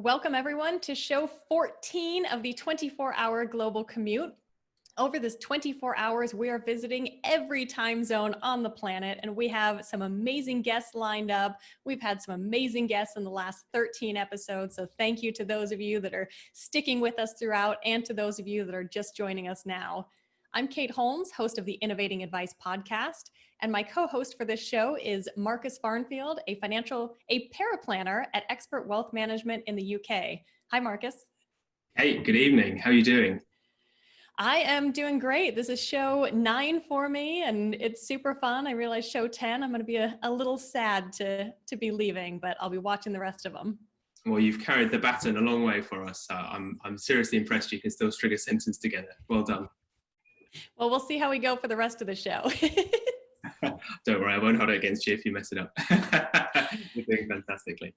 Welcome everyone to show 14 of the 24-hour global commute. Over this 24 hours, we are visiting every time zone on the planet, and we have some amazing guests lined up. We've had some amazing guests in the last 13 episodes, so thank you to those of you that are sticking with us throughout and to those of you that are just joining us now. I'm Kate Holmes, host of the Innovating Advice podcast, and my co-host for this show is Marcus Farnfield, a paraplanner at Expert Wealth Management in the UK. Hi, Marcus. Hey, good evening. How are you doing? I am doing great. This is show 9 for me, and it's super fun. I realize show 10, I'm going to be a little sad to be leaving, but I'll be watching the rest of them. Well, you've carried the baton a long way for us. I'm seriously impressed you can still string a sentence together. Well done. Well, we'll see how we go for the rest of the show. Don't worry, I won't hold it against you if you mess it up. You're doing fantastically.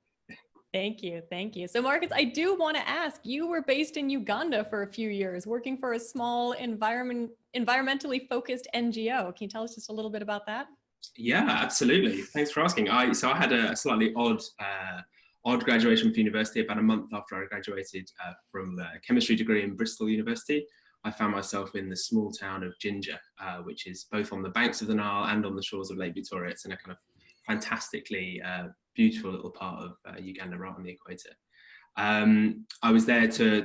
Thank you. Thank you. So Marcus, I do want to ask, you were based in Uganda for a few years, working for a small environmentally focused NGO. Can you tell us just a little bit about that? Yeah, absolutely. Thanks for asking. I had a slightly odd graduation from university. About a month after I graduated from a chemistry degree in Bristol University, I found myself in the small town of Jinja, which is both on the banks of the Nile and on the shores of Lake Victoria. It's in a kind of fantastically beautiful little part of Uganda, right on the equator. I was there to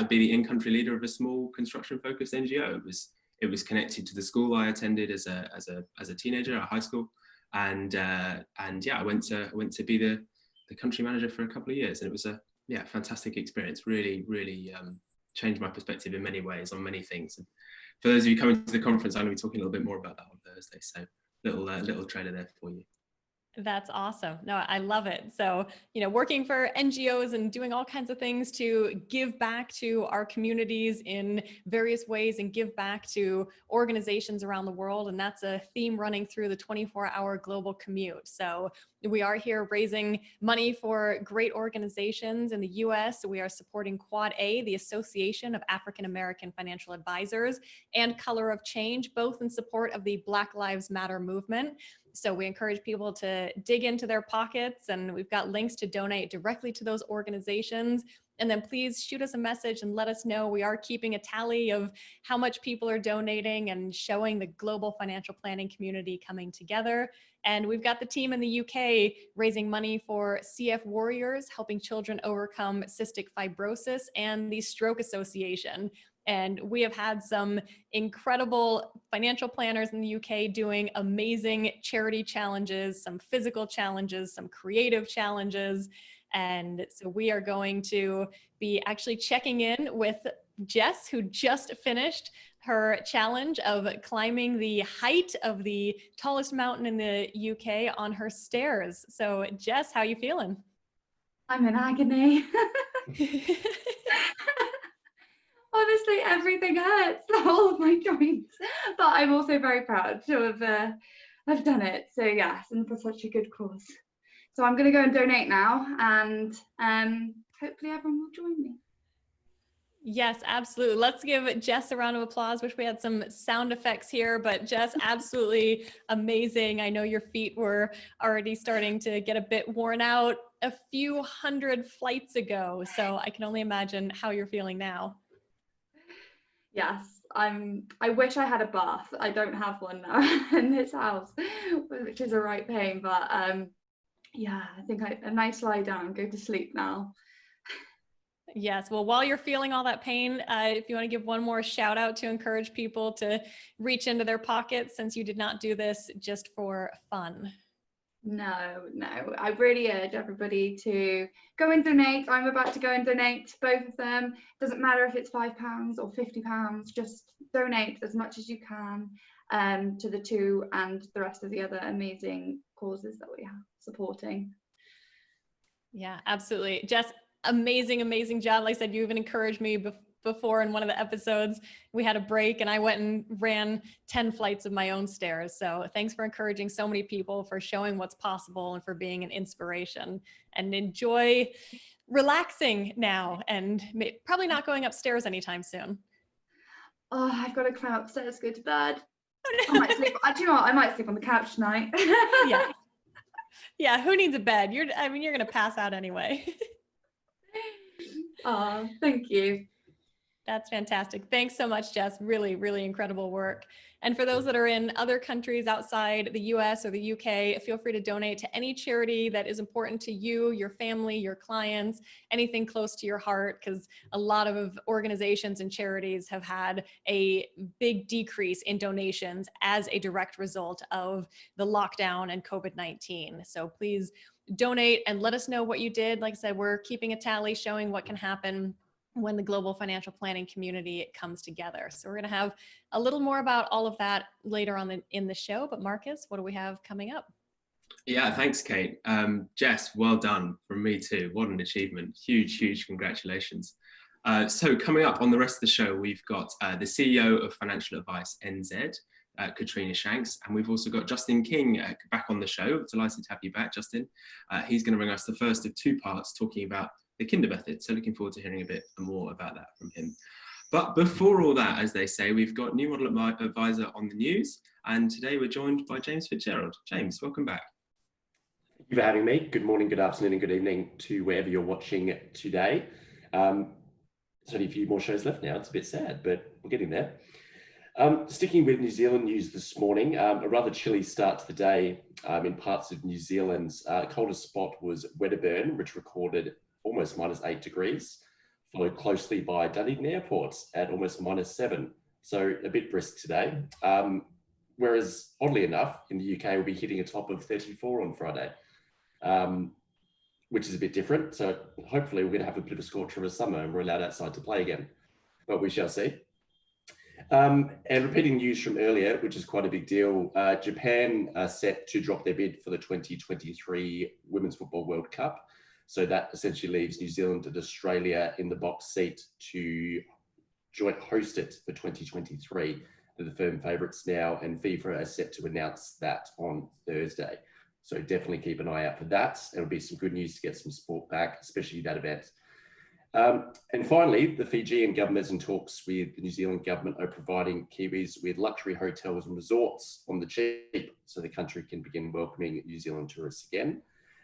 be the in-country leader of a small construction-focused NGO. It was connected to the school I attended as a teenager at high school, and I went to be the country manager for a couple of years, and it was a fantastic experience. Really changed my perspective in many ways on many things. And for those of you coming to the conference, I'm going to be talking a little bit more about that on Thursday. So little trailer there for you. That's awesome. No, I love it. So, working for NGOs and doing all kinds of things to give back to our communities in various ways and give back to organizations around the world. And that's a theme running through the 24-hour global commute. So we are here raising money for great organizations in the US. We are supporting Quad A, the Association of African American Financial Advisors, and Color of Change, both in support of the Black Lives Matter movement. So we encourage people to dig into their pockets, and we've got links to donate directly to those organizations. And then please shoot us a message and let us know. We are keeping a tally of how much people are donating and showing the global financial planning community coming together. And we've got the team in the UK raising money for CF Warriors, helping children overcome cystic fibrosis, and the Stroke Association. And we have had some incredible financial planners in the UK doing amazing charity challenges, some physical challenges, some creative challenges. And so we are going to be actually checking in with Jess, who just finished her challenge of climbing the height of the tallest mountain in the UK on her stairs. So Jess, how are you feeling? I'm in agony. Honestly, everything hurts, all of my joints. But I'm also very proud to have done it. So yes, and for such a good cause. So I'm going to go and donate now, and hopefully everyone will join me. Yes, absolutely. Let's give Jess a round of applause. Wish we had some sound effects here, but Jess, absolutely amazing. I know your feet were already starting to get a bit worn out a few hundred flights ago. So I can only imagine how you're feeling now. Yes, I wish I had a bath. I don't have one now in this house, which is a right pain. But I think a nice lie down, go to sleep now. Yes. Well, while you're feeling all that pain, if you want to give one more shout out to encourage people to reach into their pockets, since you did not do this just for fun. No, I really urge everybody to go and donate. I'm about to go and donate both of them. Doesn't matter if it's £5 or £50, just donate as much as you can to the two and the rest of the other amazing causes that we are supporting. Yeah, absolutely. Jess, amazing job. Like I said, you even encouraged me before in one of the episodes. We had a break and I went and ran 10 flights of my own stairs. So thanks for encouraging so many people, for showing what's possible, and for being an inspiration. And enjoy relaxing now, and probably not going upstairs anytime soon. Oh, I've got to climb upstairs, go to bed. I might sleep. Do you know what? I might sleep on the couch tonight. Yeah. Who needs a bed? You're going to pass out anyway. Oh, thank you. That's fantastic. Thanks so much, Jess. Really, really incredible work. And for those that are in other countries outside the US or the UK, feel free to donate to any charity that is important to you, your family, your clients, anything close to your heart, because a lot of organizations and charities have had a big decrease in donations as a direct result of the lockdown and COVID-19. So please donate and let us know what you did. Like I said, we're keeping a tally showing what can happen when the global financial planning community comes together. So we're going to have a little more about all of that later on in the show. But Marcus, what do we have coming up? Yeah, thanks, Kate. Jess, well done from me too. What an achievement. Huge, huge congratulations. So coming up on the rest of the show, we've got the CEO of Financial Advice NZ, Katrina Shanks, and we've also got Justin King back on the show. Delighted to have you back, Justin. He's going to bring us the first of two parts talking about the Kinder method. So looking forward to hearing a bit more about that from him. But before all that, as they say, we've got New Model Advisor on the news. And today we're joined by James Fitzgerald. James, welcome back. Thank you for having me. Good morning, good afternoon, and good evening to wherever you're watching today. There's only a few more shows left now. It's a bit sad, but we're getting there. Sticking with New Zealand news this morning, a rather chilly start to the day in parts of New Zealand. Coldest spot was Wedderburn, which recorded almost -8 degrees, followed closely by Dunedin Airport at almost -7. So a bit brisk today. Whereas oddly enough, in the UK, we'll be hitting a top of 34 on Friday, which is a bit different. So hopefully we're going to have a bit of a scorcher of a summer and we're allowed outside to play again, but we shall see. And repeating news from earlier, which is quite a big deal, Japan are set to drop their bid for the 2023 Women's Football World Cup. So that essentially leaves New Zealand and Australia in the box seat to joint host it for 2023. They're the firm favourites now, and FIFA are set to announce that on Thursday. So definitely keep an eye out for that. It'll be some good news to get some sport back, especially that event. And finally, the Fijian government is in talks with the New Zealand government of providing Kiwis with luxury hotels and resorts on the cheap so the country can begin welcoming New Zealand tourists again.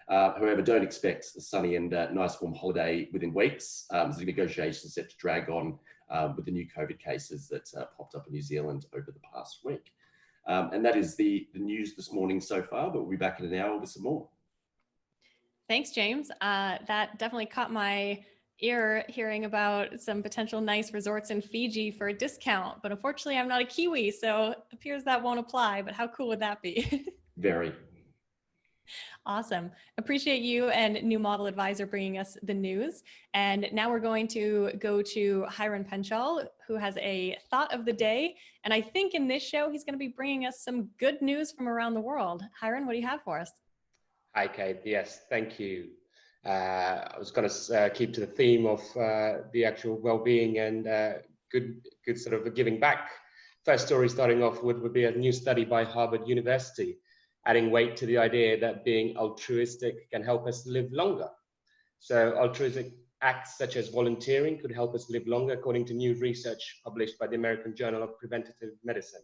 However, don't expect a sunny and nice warm holiday within weeks. There's negotiations set to drag on with the new COVID cases that popped up in New Zealand over the past week. And that is the news this morning so far, but we'll be back in an hour with some more. Thanks, James. That definitely caught my ear, hearing about some potential nice resorts in Fiji for a discount. But unfortunately, I'm not a Kiwi, so it appears that won't apply. But how cool would that be? Very. Awesome. Appreciate you and New Model Advisor bringing us the news. And now we're going to go to Hiran Panchal, who has a thought of the day. And I think in this show, he's going to be bringing us some good news from around the world. Hiran, what do you have for us? Hi, Kate. Yes, thank you. I was going to keep to the theme of the actual well-being and good sort of giving back. First story starting off with would be a new study by Harvard University, adding weight to the idea that being altruistic can help us live longer. So altruistic acts such as volunteering could help us live longer, according to new research published by the American Journal of Preventative Medicine.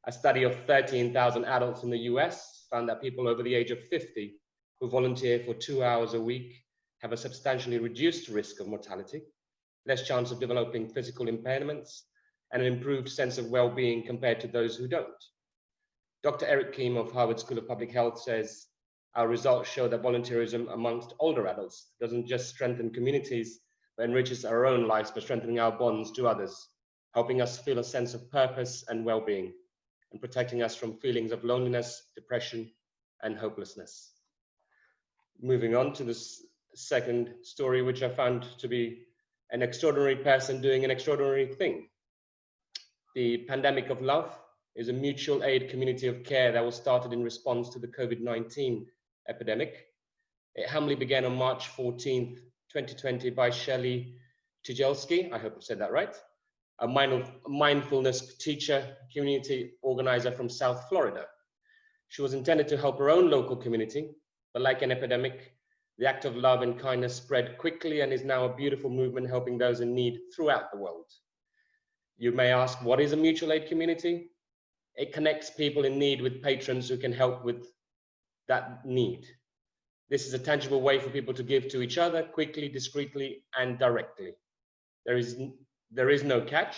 A study of 13,000 adults in the US found that people over the age of 50 who volunteer for 2 hours a week have a substantially reduced risk of mortality, less chance of developing physical impairments, and an improved sense of well-being compared to those who don't. Dr. Eric Keim of Harvard School of Public Health says, our results show that volunteerism amongst older adults doesn't just strengthen communities, but enriches our own lives by strengthening our bonds to others, helping us feel a sense of purpose and well-being, and protecting us from feelings of loneliness, depression, and hopelessness. Moving on to this second story, which I found to be an extraordinary person doing an extraordinary thing. The Pandemic of Love is a mutual aid community of care that was started in response to the COVID-19 epidemic. It humbly began on March 14th, 2020 by Shelley Tijelski, I hope I said that right, a mindfulness teacher, community organizer from South Florida. She was intended to help her own local community, but like an epidemic, the act of love and kindness spread quickly and is now a beautiful movement helping those in need throughout the world. You may ask, what is a mutual aid community? It connects people in need with patrons who can help with that need. This is a tangible way for people to give to each other quickly, discreetly, and directly. There is no catch.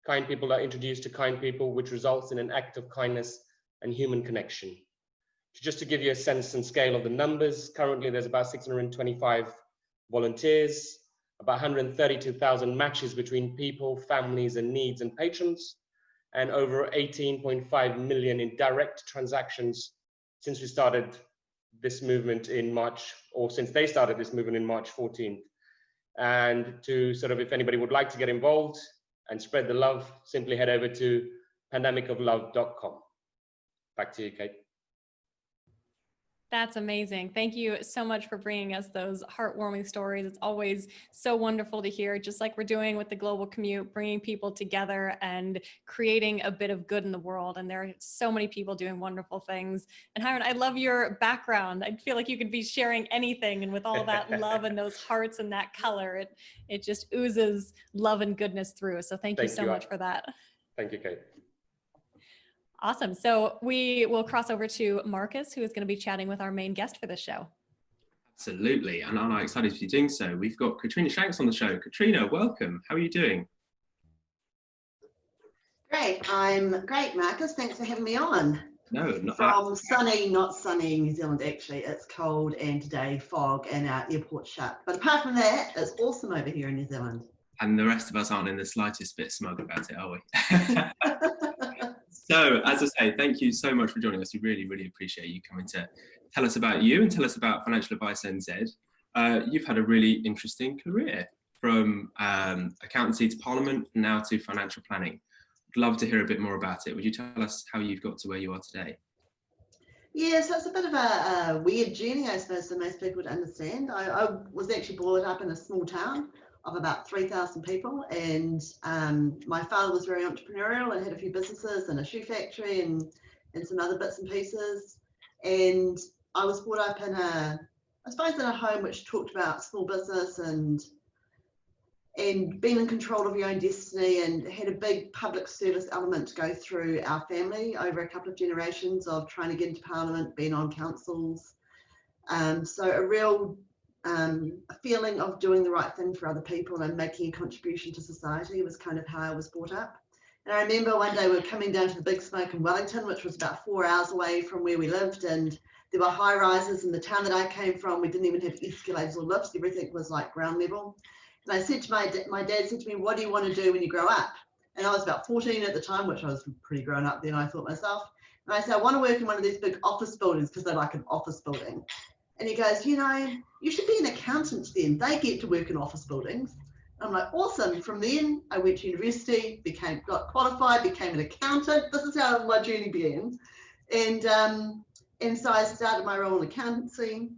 Kind people are introduced to kind people, which results in an act of kindness and human connection. Just to give you a sense and scale of the numbers, currently there's about 625 volunteers, about 132,000 matches between people, families, and needs and patrons, and over 18.5 million in direct transactions since we started this movement in March, or since they started this movement in March 14th. And to sort of, if anybody would like to get involved and spread the love, simply head over to pandemicoflove.com. Back to you, Kate. That's amazing. Thank you so much for bringing us those heartwarming stories. It's always so wonderful to hear, just like we're doing with the Global Commute, bringing people together and creating a bit of good in the world. And there are so many people doing wonderful things. And Hiram, I love your background. I feel like you could be sharing anything. And with all that love and those hearts and that color, it just oozes love and goodness through. So thank you so much for that. Thank you, Kate. Awesome. So we will cross over to Marcus, who is going to be chatting with our main guest for this show. Absolutely. And I'm excited to be doing so. We've got Katrina Shanks on the show. Katrina, welcome. How are you doing? Great. I'm great, Marcus. Thanks for having me on. No, not From sunny, not sunny New Zealand, actually. It's cold and today fog and our airport's shut. But apart from that, it's awesome over here in New Zealand. And the rest of us aren't in the slightest bit smug about it, are we? So, as I say, thank you so much for joining us. We really, really appreciate you coming to tell us about you and tell us about Financial Advice NZ. You've had a really interesting career, from accountancy to Parliament, now to financial planning. I'd love to hear a bit more about it. Would you tell us how you've got to where you are today? Yeah, so it's a bit of a weird journey, I suppose, that most people would understand. I was actually brought up in a small town of about 3,000 people, and my father was very entrepreneurial and had a few businesses and a shoe factory and some other bits and pieces. And I was brought up in I suppose in a home which talked about small business and being in control of your own destiny, and had a big public service element to go through our family over a couple of generations of trying to get into Parliament, being on councils. So a real a feeling of doing the right thing for other people and making a contribution to society was kind of how I was brought up. And I remember one day we were coming down to the Big Smoke in Wellington, which was about 4 hours away from where we lived, and there were high rises in the town that I came from. We didn't even have escalators or lifts. Everything was like ground level. And I said to my dad said to me, "What do you want to do when you grow up?" And I was about 14 at the time, which I was pretty grown up then, I thought myself. And I said, "I want to work in one of these big office buildings," because they're like an office building. And he goes, "You know, you should be an accountant then. They get to work in office buildings." I'm like, awesome. From then I went to university, got qualified, became an accountant. This is how my journey began. And so I started my role in accountancy,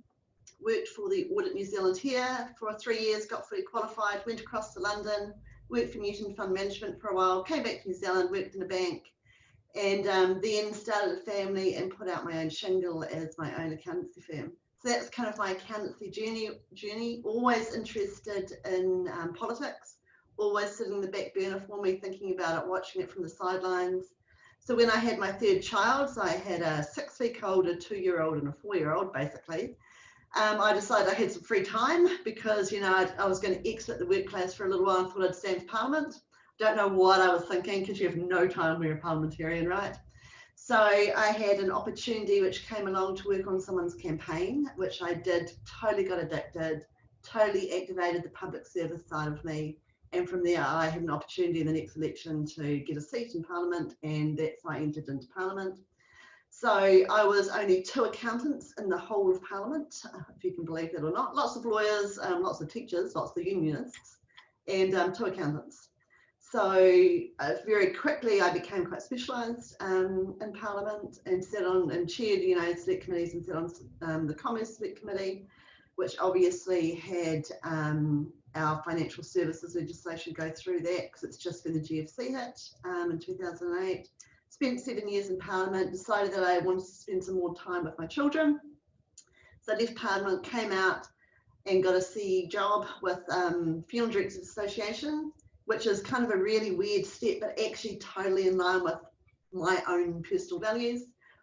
worked for the Audit New Zealand here for 3 years, got fully qualified, went across to London, worked for Newton Fund Management for a while, came back to New Zealand, worked in a bank, and then started a family and put out my own shingle as my own accountancy firm. So that's kind of my accountancy journey. Always interested in politics, always sitting in the back burner for me, thinking about it, watching it from the sidelines. So when I had my third child, so I had a 6-week-old, a 2-year-old, and a 4-year-old, basically. I decided I had some free time because, you know, I was going to exit the workplace for a little while and thought I'd stand for Parliament. Don't know what I was thinking, because you have no time when you're a parliamentarian, right? So I had an opportunity which came along to work on someone's campaign, which I did, totally got addicted, totally activated the public service side of me. And from there, I had an opportunity in the next election to get a seat in Parliament, and that's how I entered into Parliament. So I was only 2 accountants in the whole of Parliament, if you can believe that or not. Lots of lawyers, lots of teachers, lots of unionists, and 2 accountants. So very quickly I became quite specialised in Parliament, and sat on and chaired, you know, select committees, and sat on the Commerce Select Committee, which obviously had our financial services legislation go through that, because it's just when the GFC hit in 2008. Spent 7 years in Parliament, decided that I wanted to spend some more time with my children. So I left Parliament, came out and got a CE job with Funeral Directors Association, which is kind of a really weird step, but actually totally in line with my own personal values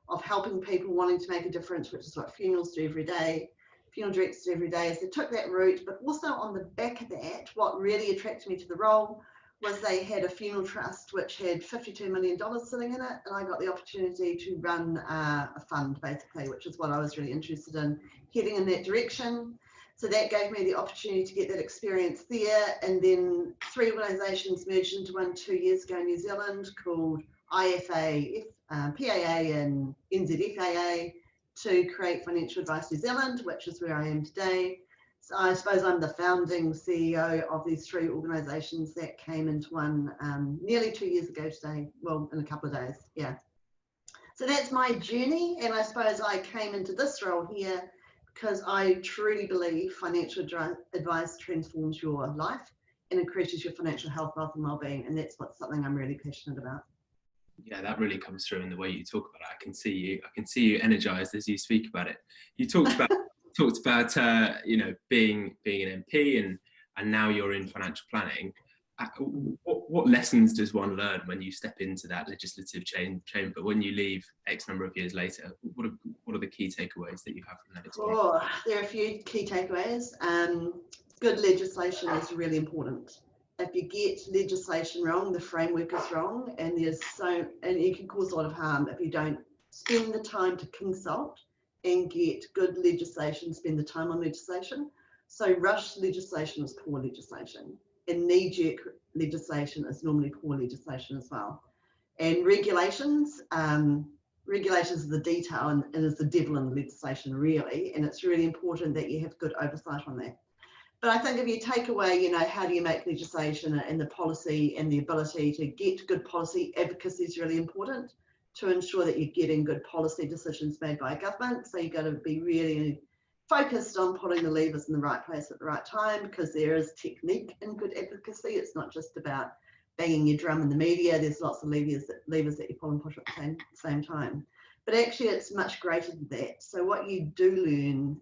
of helping people, wanting to make a difference, which is what funerals do every day. funeral directors every day as they took that route. But also on the back of that, what really attracted me to the role was they had a funeral trust which had $52 million sitting in it, and I got the opportunity to run a fund basically, which is what I was really interested in, heading in that direction. So that gave me the opportunity to get that experience there, and then 3 organisations merged into one 2 years ago in New Zealand called IFA, PAA and NZFAA to create Financial Advice New Zealand, which is where I am today. So I suppose I'm the founding CEO of these 3 organisations that came into one nearly 2 years ago today, well, in a couple of days, yeah. So that's my journey, and I suppose I came into this role here because I truly believe financial advice transforms your life and increases your financial health, wealth and well-being, and that's something I'm really passionate about. Yeah, that really comes through in the way you talk about it. I can see you energized as you speak about it. You talked about you know, being an MP and now you're in financial planning. What lessons does one learn when you step into that legislative chamber? When you leave X number of years later, what are the key takeaways that you have from that experience? Oh, there are a few key takeaways. Good legislation is really important. If you get legislation wrong, the framework is wrong, and you can cause a lot of harm if you don't spend the time to consult and get good legislation, spend the time on legislation. So rushed legislation is poor legislation, and knee-jerk legislation is normally poor legislation as well. And regulations are the detail and is the devil in the legislation really, and it's really important that you have good oversight on that. But I think if you take away, you know, how do you make legislation and the policy and the ability to get good policy advocacy is really important to ensure that you're getting good policy decisions made by government. So you've got to be really focused on putting the levers in the right place at the right time, because there is technique in good advocacy. It's not just about banging your drum in the media. There's lots of levers that you pull and push at the same time. But actually it's much greater than that. So what you do learn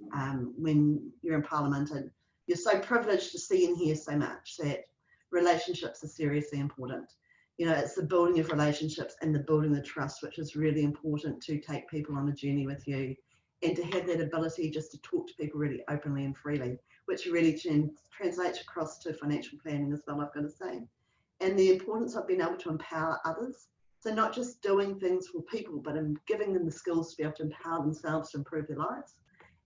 when you're in Parliament, and you're so privileged to see and hear so much, that relationships are seriously important. You know, it's the building of relationships and the building the trust, which is really important to take people on a journey with you, and to have that ability just to talk to people really openly and freely, which really translates across to financial planning as well, I've got to say. And the importance of being able to empower others. So not just doing things for people, but in giving them the skills to be able to empower themselves to improve their lives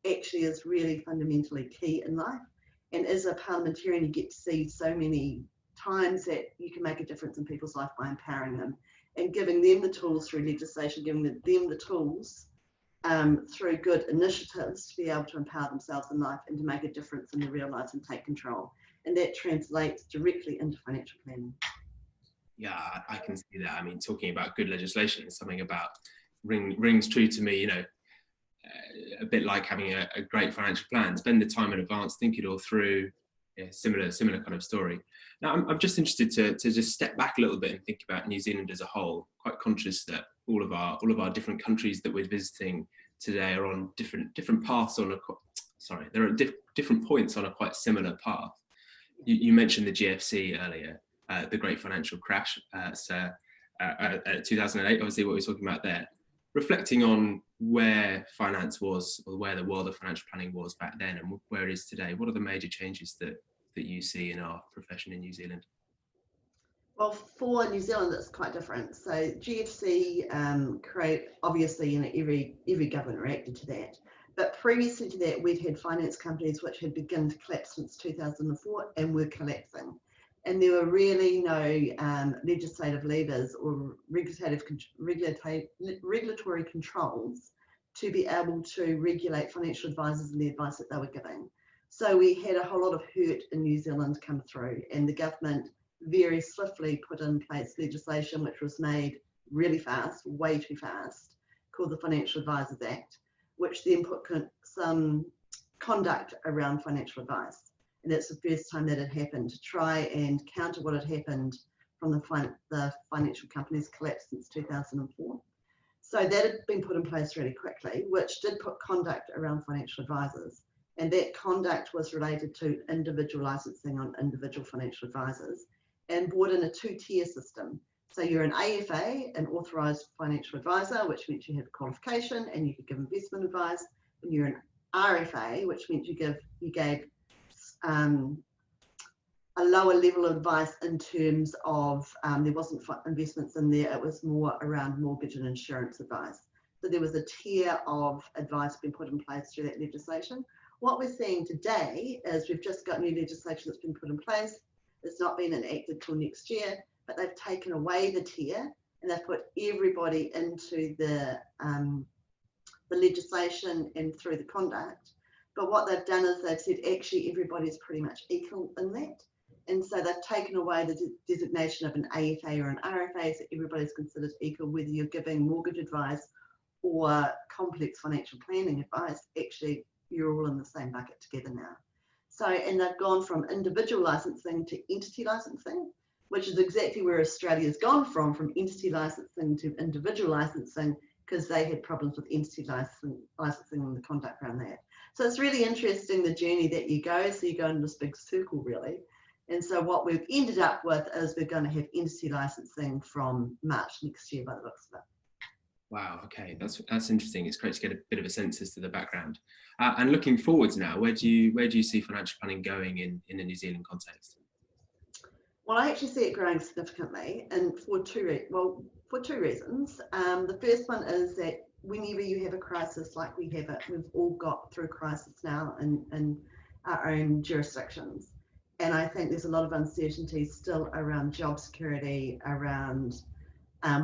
actually is really fundamentally key in life. And as a parliamentarian, you get to see so many times that you can make a difference in people's life by empowering them and giving them the tools through legislation, giving them the tools through good initiatives to be able to empower themselves in life and to make a difference in their real lives and take control. And that translates directly into financial planning. Yeah, I can see that. I mean, talking about good legislation is something about rings true to me, you know, a bit like having a great financial plan. Spend the time in advance, think it all through. Yeah, similar kind of story. Now, I'm just interested to just step back a little bit and think about New Zealand as a whole. Quite conscious that all of our different countries that we're visiting today are on different paths on there are different points on a quite similar path. You mentioned the GFC earlier, the Great Financial Crash, 2008. Obviously, what we're talking about there. Reflecting on where finance was, or where the world of financial planning was back then and where it is today, what are the major changes that you see in our profession in New Zealand? Well, for New Zealand, it's quite different. So GFC obviously, you know, every government reacted to that. But previously to that, we'd had finance companies which had begun to collapse since 2004 and were collapsing. And there were really no legislative levers or regulatory controls to be able to regulate financial advisors and the advice that they were giving. So we had a whole lot of hurt in New Zealand come through, and the government very swiftly put in place legislation which was made really fast, way too fast, called the Financial Advisors Act, which then put some conduct around financial advice. And that's the first time that had happened, to try and counter what had happened from the financial companies collapse since 2004. So that had been put in place really quickly, which did put conduct around financial advisors. And that conduct was related to individual licensing on individual financial advisors, and brought in a 2-tier system. So you're an AFA, an authorised financial advisor, which meant you had a qualification and you could give investment advice. And you're an RFA, which meant you gave a lower level of advice in terms of there wasn't investments in there, it was more around mortgage and insurance advice. So there was a tier of advice being put in place through that legislation. What we're seeing today is we've just got new legislation that's been put in place. It's not been enacted till next year, but they've taken away the tier and they've put everybody into the legislation and through the conduct. But what they've done is they've said actually everybody's pretty much equal in that. And so they've taken away the designation of an AFA or an RFA, so everybody's considered equal, whether you're giving mortgage advice or complex financial planning advice, actually you're all in the same bucket together now. So, and they've gone from individual licensing to entity licensing, which is exactly where Australia's gone from entity licensing to individual licensing, because they had problems with entity licensing and the conduct around that. So it's really interesting the journey that you go. So you go in this big circle really. And so what we've ended up with is we're going to have entity licensing from March next year by the looks of it. Wow, okay, that's interesting. It's great to get a bit of a sense as to the background. And looking forwards now, where do you see financial planning going in a New Zealand context? Well, I actually see it growing significantly, and for two reasons. The first one is that whenever you have a crisis like we have it, we've all got through crisis now in our own jurisdictions. And I think there's a lot of uncertainty still around job security, around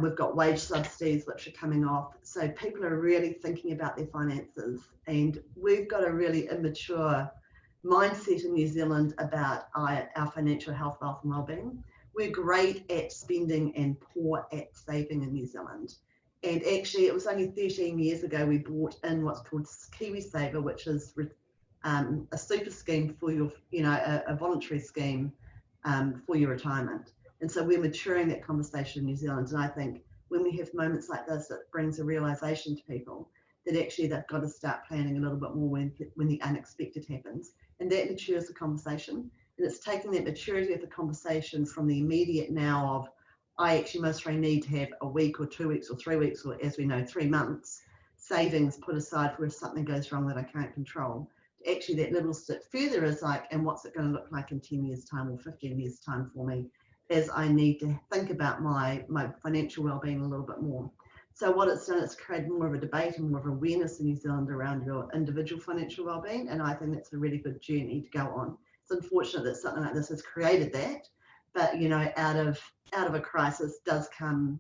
we've got wage subsidies which are coming off. So people are really thinking about their finances, and we've got a really immature mindset in New Zealand about our financial health, wealth and wellbeing. We're great at spending and poor at saving in New Zealand. And actually it was only 13 years ago we brought in what's called KiwiSaver, which is a super scheme for your, a voluntary scheme for your retirement. And so we're maturing that conversation in New Zealand. And I think when we have moments like this, it brings a realization to people that actually they've got to start planning a little bit more when the unexpected happens. And that matures the conversation. And it's taking that maturity of the conversation from the immediate now of, I actually most really need to have a week or 2 weeks or 3 weeks, or as we know, 3 months savings put aside for if something goes wrong that I can't control. Actually, that little step further is like, and what's it going to look like in 10 years time or 15 years time for me, as I need to think about my financial well-being a little bit more. So what it's done, it's created more of a debate and more of awareness in New Zealand around your individual financial well-being, and I think that's a really good journey to go on. It's unfortunate that something like this has created that, but out of a crisis does come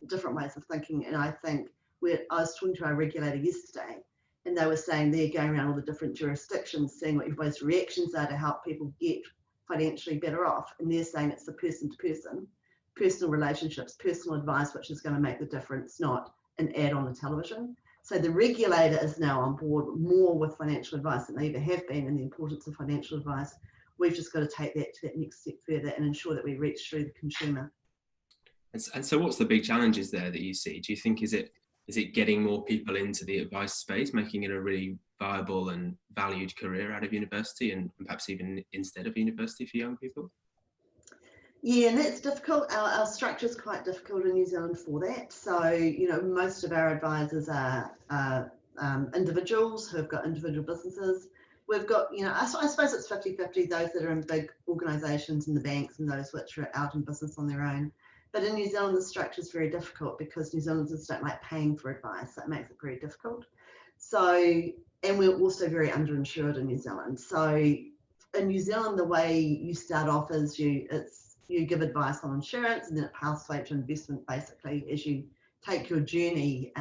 different ways of thinking. And I think I was talking to our regulator yesterday, and they were saying they're going around all the different jurisdictions, seeing what everybody's reactions are to help people get financially better off. And they're saying it's the person-to-person, personal relationships, personal advice, which is going to make the difference, not an ad on the television. So the regulator is now on board more with financial advice than they ever have been, and the importance of financial advice. We've just got to take that to that next step further and ensure that we reach through the consumer. And so what's the big challenges there that you see? Do you think is it getting more people into the advice space, making it a really viable and valued career out of university, and perhaps even instead of university for young people? Yeah, and that's difficult. Our structure is quite difficult in New Zealand for that. So, most of our advisors are individuals who have got individual businesses. We've got, I suppose it's 50-50, those that are in big organisations and the banks and those which are out in business on their own. But in New Zealand, the structure is very difficult because New Zealanders don't like paying for advice. That makes it very difficult. So, and we're also very underinsured in New Zealand. So in New Zealand, the way you start off is you give advice on insurance, and then it passes to investment basically as you take your journey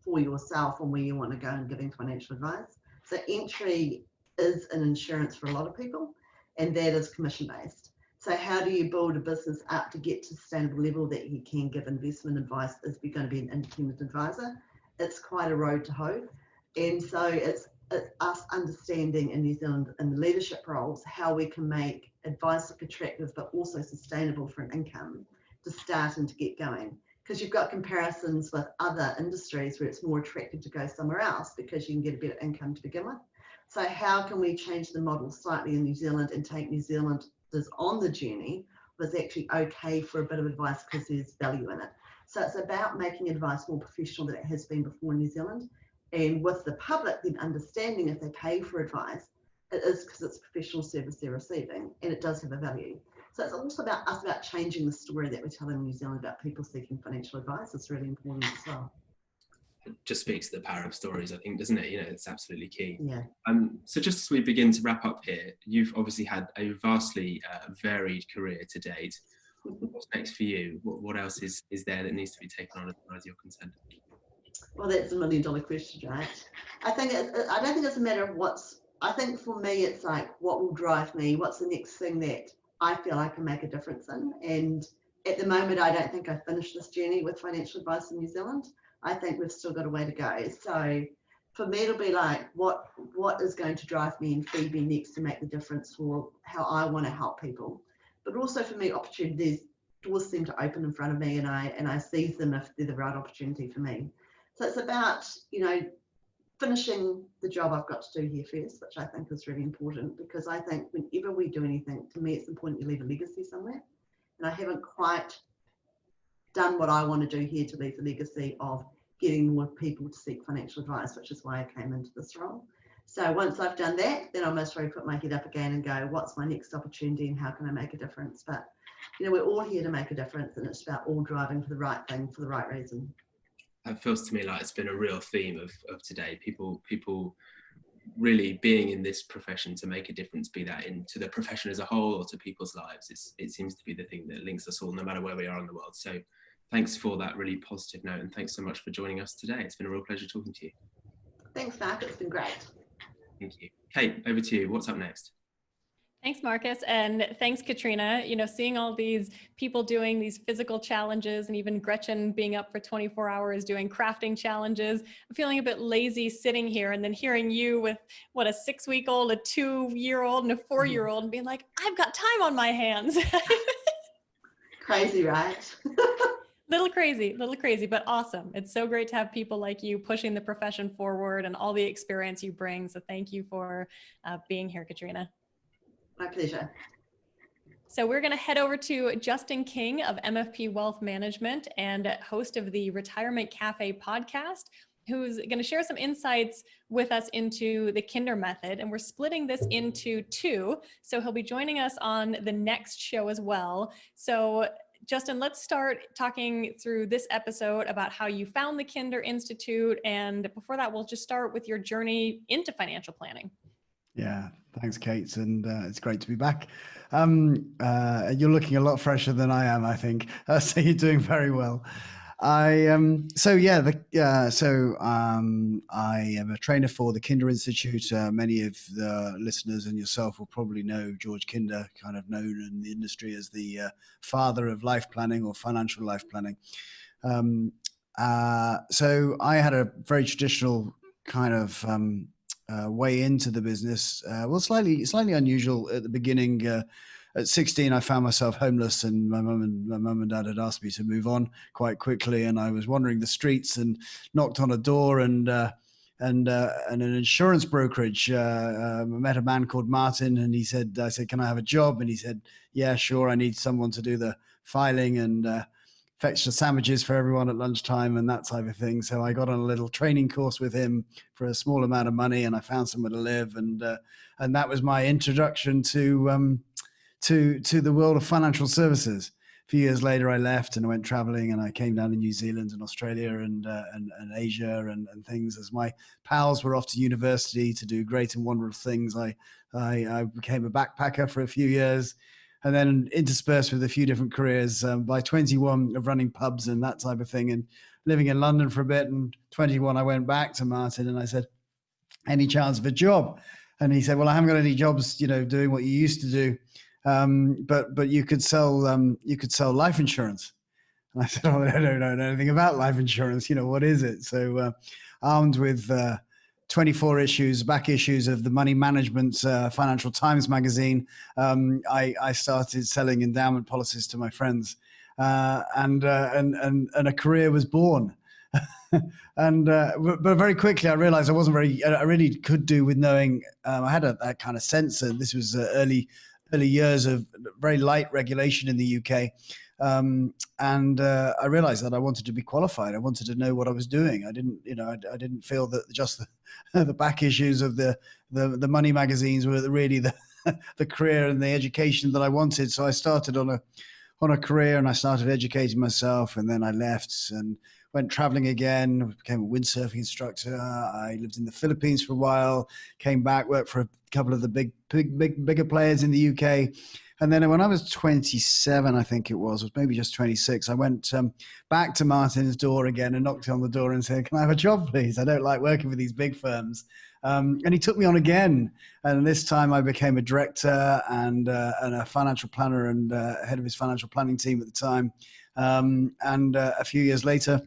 for yourself on where you want to go in giving financial advice. So entry is in insurance for a lot of people, and that is commission based. So how do you build a business up to get to a sustainable level that you can give investment advice if you're going to be an independent advisor? It's quite a road to hoe. And so it's us understanding in New Zealand in the leadership roles how we can make advice look attractive but also sustainable for an income to start and to get going. Because you've got comparisons with other industries where it's more attractive to go somewhere else because you can get a better income to begin with. So how can we change the model slightly in New Zealand and take New Zealanders on the journey was actually okay for a bit of advice because there's value in it. So it's about making advice more professional than it has been before in New Zealand. And with the public then understanding if they pay for advice, it is because it's a professional service they're receiving and it does have a value. So it's also about us about changing the story that we tell in New Zealand about people seeking financial advice. It's really important as well. It just speaks to the power of stories, I think, doesn't it? You know, it's absolutely key. Yeah. So just as we begin to wrap up here, you've obviously had a vastly varied career to date. What's next for you? What else is there that needs to be taken on as far as you're concerned? Well, that's $1 million question, right? I don't think it's a matter of I think for me, it's like, what will drive me? What's the next thing that I feel I can make a difference in? And at the moment, I don't think I've finished this journey with financial advice in New Zealand. I think we've still got a way to go. So for me, it'll be like, what is going to drive me and feed me next to make the difference for how I want to help people? But also for me, opportunities, doors seem to open in front of me, and I seize them if they're the right opportunity for me. So it's about, finishing the job I've got to do here first, which I think is really important, because I think whenever we do anything, to me, it's important you leave a legacy somewhere. And I haven't quite done what I want to do here to leave the legacy of getting more people to seek financial advice, which is why I came into this role. So once I've done that, then I'll most probably put my head up again and go, what's my next opportunity and how can I make a difference? But, we're all here to make a difference, and it's about all driving for the right thing for the right reason. It feels to me like it's been a real theme of today. People really being in this profession to make a difference, be that into the profession as a whole or to people's lives. It seems to be the thing that links us all, no matter where we are in the world. So thanks for that really positive note, and thanks so much for joining us today. It's been a real pleasure talking to you. Thanks, Mark. It's been great. Thank you. Kate, over to you. What's up next? Thanks, Marcus. And thanks, Katrina. Seeing all these people doing these physical challenges, and even Gretchen being up for 24 hours doing crafting challenges, I'm feeling a bit lazy sitting here, and then hearing you with a 6-week-old, a 2-year-old, and a 4-year-old, and being like, I've got time on my hands. Crazy, right? Little crazy, but awesome. It's so great to have people like you pushing the profession forward and all the experience you bring. So thank you for being here, Katrina. My pleasure. So we're going to head over to Justin King of MFP Wealth Management and host of the Retirement Cafe podcast, who's going to share some insights with us into the Kinder method. And we're splitting this into 2. So he'll be joining us on the next show as well. So Justin, let's start talking through this episode about how you found the Kinder Institute. And before that, we'll just start with your journey into financial planning. Yeah, thanks, Kate, and it's great to be back. You're looking a lot fresher than I am, I think. So you're doing very well. I am a trainer for the Kinder Institute. Many of the listeners and yourself will probably know George Kinder, kind of known in the industry as the father of life planning or financial life planning. So I had a very traditional kind of way into the business. Slightly unusual at the beginning. At 16, I found myself homeless, and my mum and dad had asked me to move on quite quickly. And I was wandering the streets and knocked on a door, and an insurance brokerage. I met a man called Martin, and I said, "Can I have a job?" And he said, "Yeah, sure. I need someone to do the filing and fetch the sandwiches for everyone at lunchtime and that type of thing." So I got on a little training course with him for a small amount of money, and I found somewhere to live, and that was my introduction to the world of financial services. A few years later, I left and I went traveling, and I came down to New Zealand and Australia and Asia and things. As my pals were off to university to do great and wonderful things, I became a backpacker for a few years, and then interspersed with a few different careers. By 21, of running pubs and that type of thing, and living in London for a bit. And 21, I went back to Martin and I said, "Any chance of a job?" And he said, "Well, I haven't got any jobs, doing what you used to do, but you could sell life insurance." And I said, "Oh, I don't know anything about life insurance. What is it?" So armed with 24 back issues of the Money Management's Financial Times magazine, I started selling endowment policies to my friends, and a career was born. But very quickly I realized I really could do with knowing. I had that kind of sense, and this was early years of very light regulation in the UK. And I realized that I wanted to be qualified. I wanted to know what I was doing. I didn't feel that just the back issues of the money magazines were really the career and the education that I wanted. So I started on a career, and I started educating myself, and then I left and went traveling again, became a windsurfing instructor. I lived in the Philippines for a while, came back, worked for a couple of the bigger players in the UK. And then when I was 27, I think it was maybe just 26, I went back to Martin's door again and knocked on the door and said, "Can I have a job, please? I don't like working for these big firms." And he took me on again. And this time I became a director and a financial planner and head of his financial planning team at the time. And a few years later,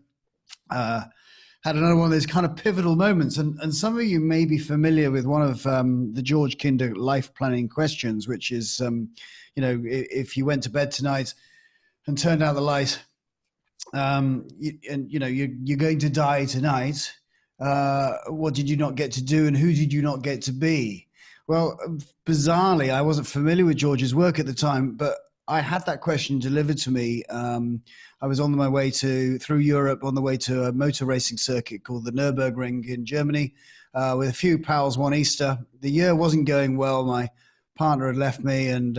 had another one of those kind of pivotal moments. And some of you may be familiar with one of the George Kinder life planning questions, which is, if you went to bed tonight and turned out the light, you're going to die tonight. What did you not get to do, and who did you not get to be? Well, bizarrely, I wasn't familiar with George's work at the time, but I had that question delivered to me. I was on my way through Europe, on the way to a motor racing circuit called the Nürburgring in Germany, with a few pals one Easter. The year wasn't going well. My partner had left me, and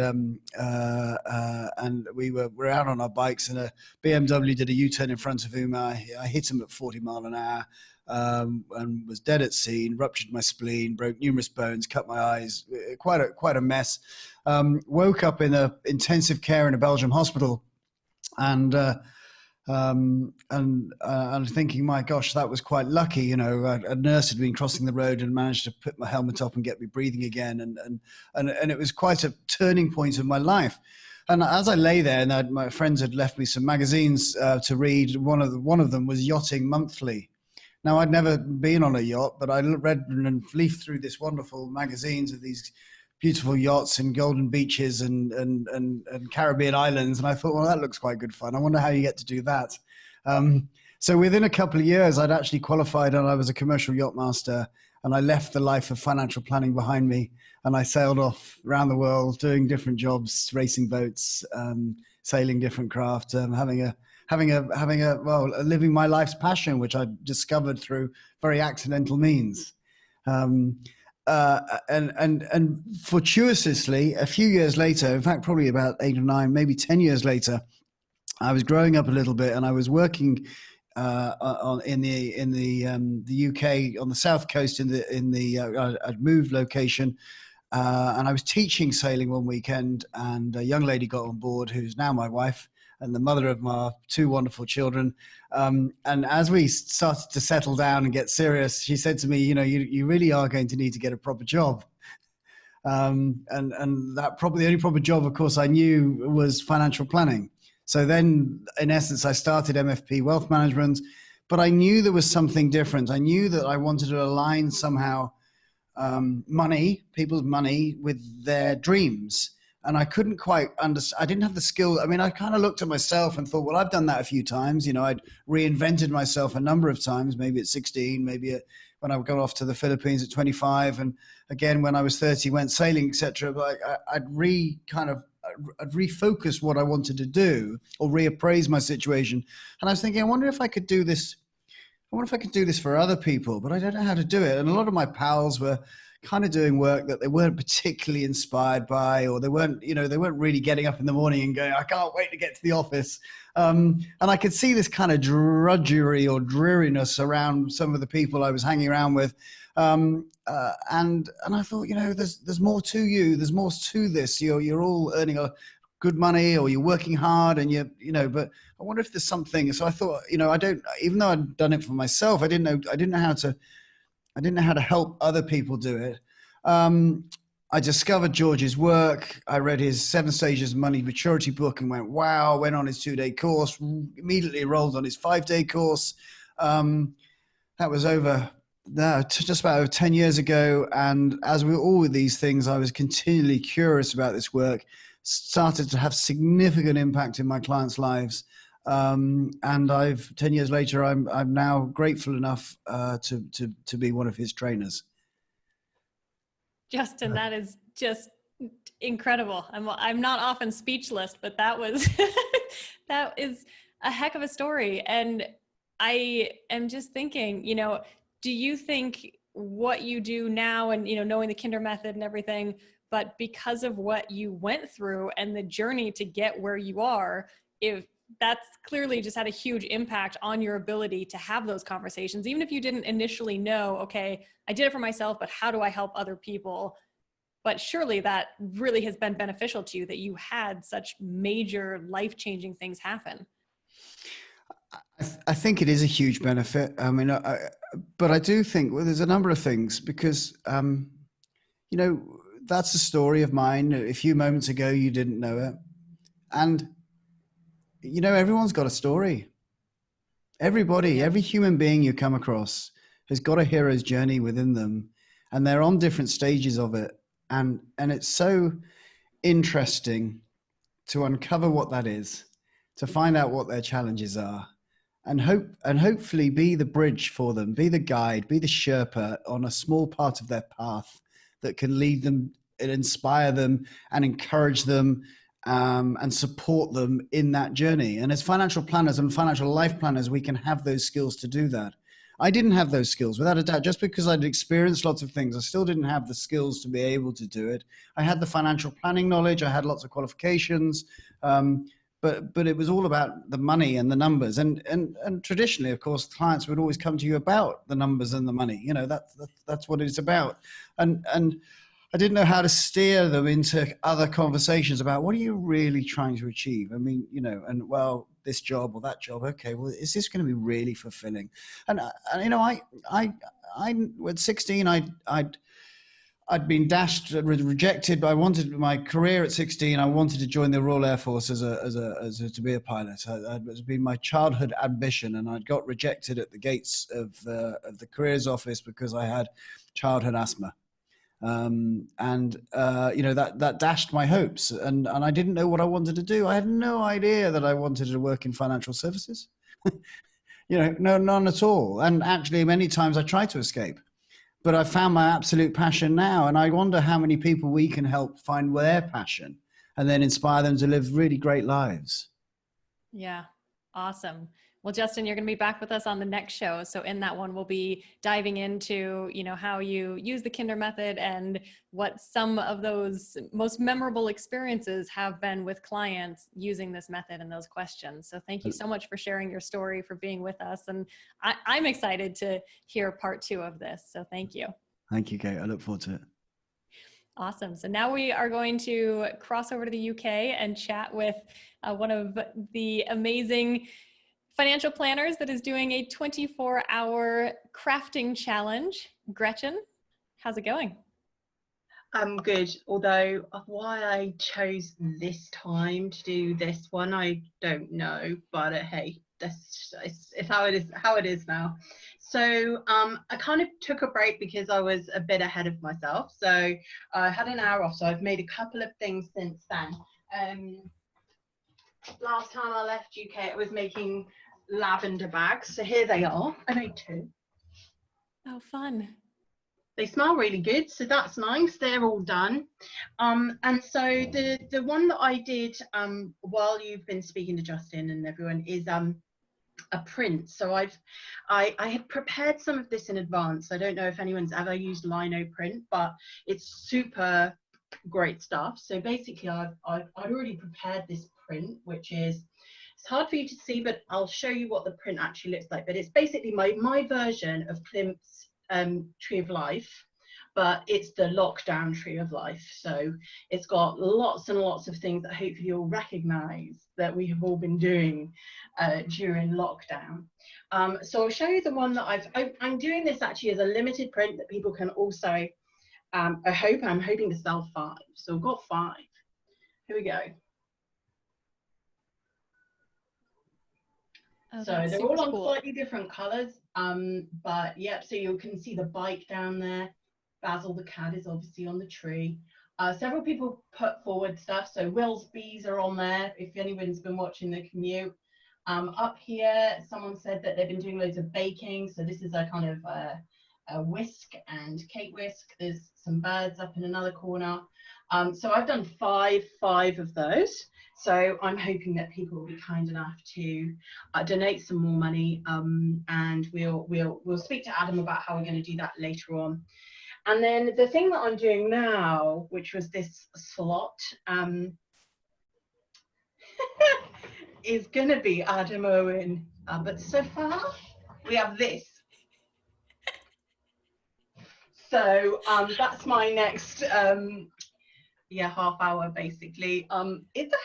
we were out on our bikes, and a BMW did a U-turn in front of him. I hit him at 40 mile an hour. And was dead at scene, ruptured my spleen, broke numerous bones, cut my eyes, quite a mess. Woke up in a intensive care in a Belgium hospital, and thinking, my gosh, that was quite lucky. A nurse had been crossing the road and managed to put my helmet up and get me breathing again, and it was quite a turning point in my life. And as I lay there, and my friends had left me some magazines to read. One of them was Yachting Monthly. Now, I'd never been on a yacht, but I read and leafed through this wonderful magazines of these beautiful yachts and golden beaches and Caribbean islands. And I thought, well, that looks quite good fun. I wonder how you get to do that. So within a couple of years, I'd actually qualified, and I was a commercial yacht master, and I left the life of financial planning behind me. And I sailed off around the world doing different jobs, racing boats, sailing different craft, living my life's passion, which I discovered through very accidental means. And fortuitously, a few years later, in fact, probably about 8 or 9, maybe 10 years later, I was growing up a little bit, and I was working in the UK on the south coast I'd moved location. And I was teaching sailing one weekend, and a young lady got on board who's now my wife and the mother of my 2 wonderful children. And as we started to settle down and get serious, she said to me, you really are going to need to get a proper job. And that the only proper job, of course, I knew was financial planning. So then, in essence, I started MFP Wealth Management, but I knew there was something different. I knew that I wanted to align somehow people's money with their dreams. And I couldn't quite understand. I didn't have the skill. I mean, I kind of looked at myself and thought, well, I've done that a few times. I'd reinvented myself a number of times, maybe at 16, maybe when I got off to the Philippines at 25. And again, when I was 30, went sailing, etc. But I'd refocus what I wanted to do or reappraise my situation. And I was thinking, I wonder if I could do this. I wonder if I could do this for other people, but I don't know how to do it. And a lot of my pals were kind of doing work that they weren't particularly inspired by, or they weren't really getting up in the morning and going, I can't wait to get to the office. And I could see this kind of drudgery or dreariness around some of the people I was hanging around with. And I thought, there's more to you. There's more to this. You're all earning a good money, or you're working hard, and but I wonder if there's something. So I thought, even though I'd done it for myself, I didn't know how to help other people do it. I discovered George's work. I read his 7 Stages of Money Maturity book and went, wow, went on his 2-day course, immediately enrolled on his 5-day course. That was just about over 10 years ago. And as with all of these things, I was continually curious about this work, started to have significant impact in my clients' lives. And 10 years later, I'm now grateful enough to be one of his trainers. Justin, that is just incredible. I'm not often speechless, but that was That is a heck of a story. And I am just thinking, do you think what you do now and, knowing the Kinder method and everything, but because of what you went through and the journey to get where you are, if that's clearly just had a huge impact on your ability to have those conversations, even if you didn't initially know, okay, I did it for myself, but how do I help other people? But surely that really has been beneficial to you, that you had such major life-changing things happen. I think it is a huge benefit. I mean, but I do think, well, there's a number of things because, that's a story of mine. A few moments ago, you didn't know it. And, everyone's got a story. Everybody, every human being you come across has got a hero's journey within them, and they're on different stages of it. And it's so interesting to uncover what that is, to find out what their challenges are, and hopefully be the bridge for them, be the guide, be the Sherpa on a small part of their path that can lead them and inspire them and encourage them and support them in that journey. And as financial planners and financial life planners, we can have those skills to do that. I didn't have those skills, without a doubt. Just because I'd experienced lots of things, I still didn't have the skills to be able to do it. I had the financial planning knowledge. I had lots of qualifications. But it was all about the money and the numbers. And traditionally, of course, clients would always come to you about the numbers and the money. That's what it's about. And I didn't know how to steer them into other conversations about what are you really trying to achieve? I mean, this job or that job. Okay, well, is this going to be really fulfilling? And I at 16, I'd been rejected, but I wanted my career at 16. I wanted to join the Royal Air Force to be a pilot. It was been my childhood ambition, and I'd got rejected at the gates of the careers office because I had childhood asthma. That dashed my hopes, and I didn't know what I wanted to do. I had no idea that I wanted to work in financial services. None at all. And actually, many times I tried to escape. But I found my absolute passion now, and I wonder how many people we can help find their passion and then inspire them to live really great lives. Yeah, awesome. Well, Justin, you're going to be back with us on the next show. So in that one, we'll be diving into, how you use the Kinder method and what some of those most memorable experiences have been with clients using this method and those questions. So thank you so much for sharing your story, for being with us. And I'm excited to hear part 2 of this. So thank you. Thank you, Kate. I look forward to it. Awesome. So now we are going to cross over to the UK and chat with one of the amazing financial planners that is doing a 24-hour crafting challenge. Gretchen, how's it going? I'm good, although why I chose this time to do this one, I don't know, but hey, it's how it is now. So I kind of took a break because I was a bit ahead of myself. So I had an hour off, so I've made a couple of things since then. Last time I left UK, I was making lavender bags. So here they are. I made 2. Oh, fun. They smell really good, so that's nice. They're all done. And so the one that I did while you've been speaking to Justin and everyone is a print. So I had prepared some of this in advance. I don't know if anyone's ever used lino print, but it's super great stuff. So basically I'd already prepared this print, which is, it's hard for you to see, but I'll show you what the print actually looks like. But it's basically my version of Klimt's Tree of Life, but it's the lockdown Tree of Life. So it's got lots and lots of things that hopefully you'll recognize that we have all been doing during lockdown. So I'll show you the one that I'm doing this actually as a limited print that people can also, I'm hoping to sell 5. So I've got 5. Here we go. Oh, so they're all on slightly different colors, but yep, so you can see the bike down there. Basil the cat is obviously on the tree. Several people put forward stuff, so Will's bees are on there if anyone's been watching the Commute. Up here someone said that they've been doing loads of baking, so this is a kind of whisk and cake whisk. There's some birds up in another corner. So I've done five of those. So I'm hoping that people will be kind enough to donate some more money, and we'll speak to Adam about how we're going to do that later on. And then the thing that I'm doing now, which was this slot, is going to be Adam Owen. But so far, we have this. So that's my next half hour basically. It's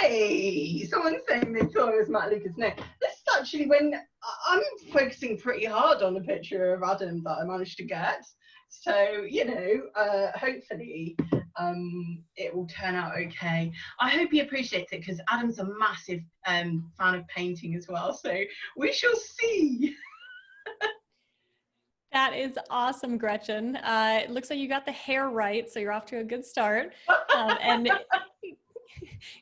hey, someone's saying they thought it was Matt Lucas. No, this is actually when I'm focusing pretty hard on a picture of Adam that I managed to get. So, you know, hopefully it will turn out okay. I hope he appreciates it, because Adam's a massive fan of painting as well. So we shall see. That is awesome, Gretchen. It looks like you got the hair right, so you're off to a good start. And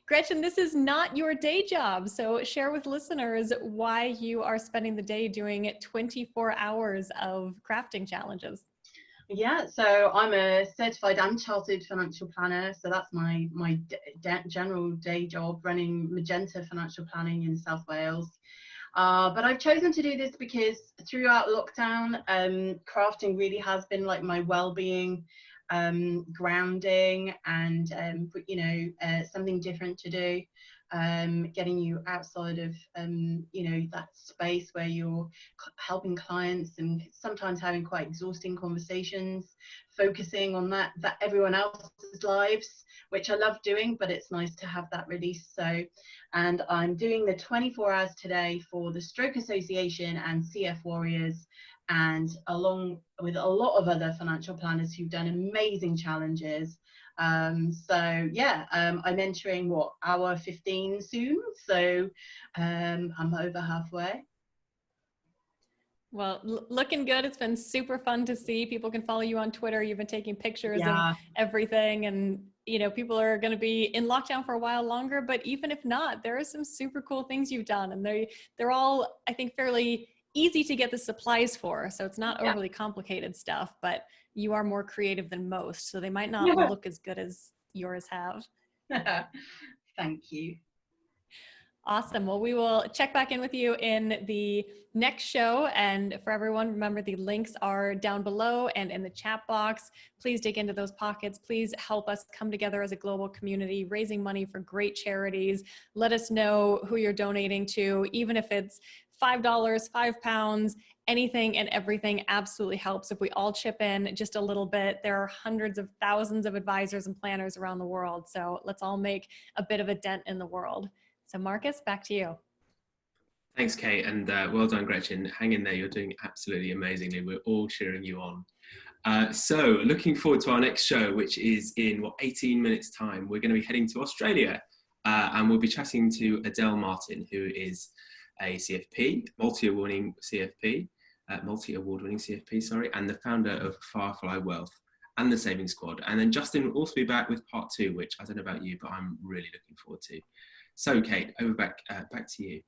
Gretchen, this is not your day job, so share with listeners why you are spending the day doing 24 hours of crafting challenges. Yeah, so I'm a certified and chartered financial planner. So that's my general day job, running Magenta Financial Planning in South Wales. But I've chosen to do this because throughout lockdown, crafting really has been like my well-being, grounding, and you know, something different to do, getting you outside of you know, that space where you're helping clients and sometimes having quite exhausting conversations, focusing on that everyone else's lives, which I love doing, but it's nice to have that release. So, and I'm doing the 24 hours today for the Stroke Association and CF Warriors, and along with a lot of other financial planners who've done amazing challenges. So yeah, I'm entering hour 15 soon, so I'm over halfway. Well, looking good. It's been super fun to see. People can follow you on Twitter. You've been taking pictures and everything, and you know, people are going to be in lockdown for a while longer, but even if not, there are some super cool things you've done, and they're all, I think, fairly easy to get the supplies for, so it's not overly complicated stuff, but you are more creative than most, so they might not look as good as yours have. Thank you. Awesome. Well, we will check back in with you in the next show. And for everyone, remember the links are down below and in the chat box. Please dig into those pockets. Please help us come together as a global community, raising money for great charities. Let us know who you're donating to, even if it's $5, £5, anything and everything absolutely helps. If we all chip in just a little bit, there are hundreds of thousands of advisors and planners around the world. So let's all make a bit of a dent in the world. So Marcus, back to you. Thanks, Kate, and well done, Gretchen. Hang in there, you're doing absolutely amazingly. We're all cheering you on. So looking forward to our next show, which is in 18 minutes time. We're going to be heading to Australia, and we'll be chatting to Adele Martin, who is a CFP, multi-award-winning CFP, and the founder of Firefly Wealth and the Saving Squad. And then Justin will also be back with part 2, which I don't know about you, but I'm really looking forward to. So Kate, back to you.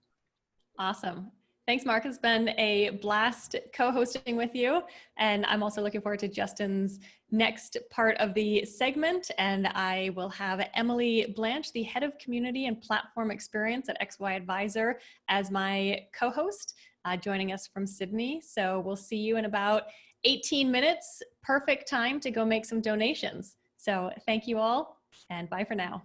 Awesome. Thanks, Mark. It's been a blast co-hosting with you. And I'm also looking forward to Justin's next part of the segment. And I will have Emily Blanche, the head of community and platform experience at XY Advisor, as my co-host, joining us from Sydney. So we'll see you in about 18 minutes. Perfect time to go make some donations. So thank you all, and bye for now.